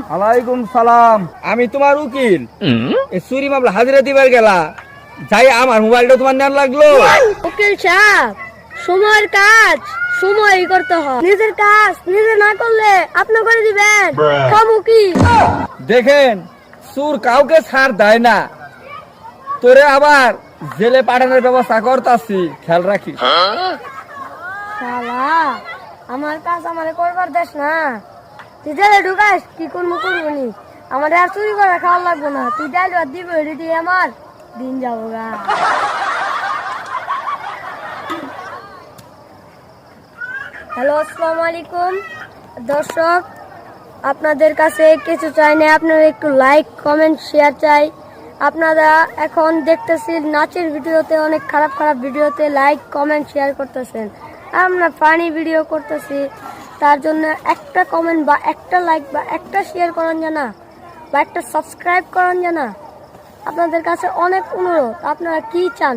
ওয়ালাইকুম সালাম। আমি তোমার উকিল। চুরি মামলা হাজিরা দিবার গেলা, যাই আমার মোবাইলটা তোমার নেওয়ার লাগলো। উকিল সাহেব, সময়ের কাজ সময় করতে হয়, নিজের কাজ নিজে না করলে আপনি করে দিবেন কি? দেখেন, চুর কাউকে ছাড় দেয় না। তোরে আবার জেলে পাঠানোর ব্যবস্থা করতাছি, খেয়াল রাখিস। শালা, আমার কাজ আমারে করবার দেশ না, তুই জেলে ঢুকাস কি করবো করবনি, আমার আর চুরি করে খাওয়া লাগবে না, তুই ডাইল ভাত দিবি রেডি, আমার দিন যাবো গা। হ্যালো, আসসালামু আলাইকুম দর্শক, আপনাদের কাছে কিছু চাই না, আপনারা একটু লাইক কমেন্ট শেয়ার চাই। আপনারা এখন দেখতেছি নাচের ভিডিওতে, অনেক খারাপ খারাপ ভিডিওতে লাইক কমেন্ট শেয়ার করতেছেন, আমরা ফানি ভিডিও করতেছি, তার জন্য একটা কমেন্ট বা একটা লাইক বা একটা শেয়ার করেন জানা বা একটা সাবস্ক্রাইব করেন জানা, আপনাদের কাছে অনেক অনুরোধ। আপনারা কি চান?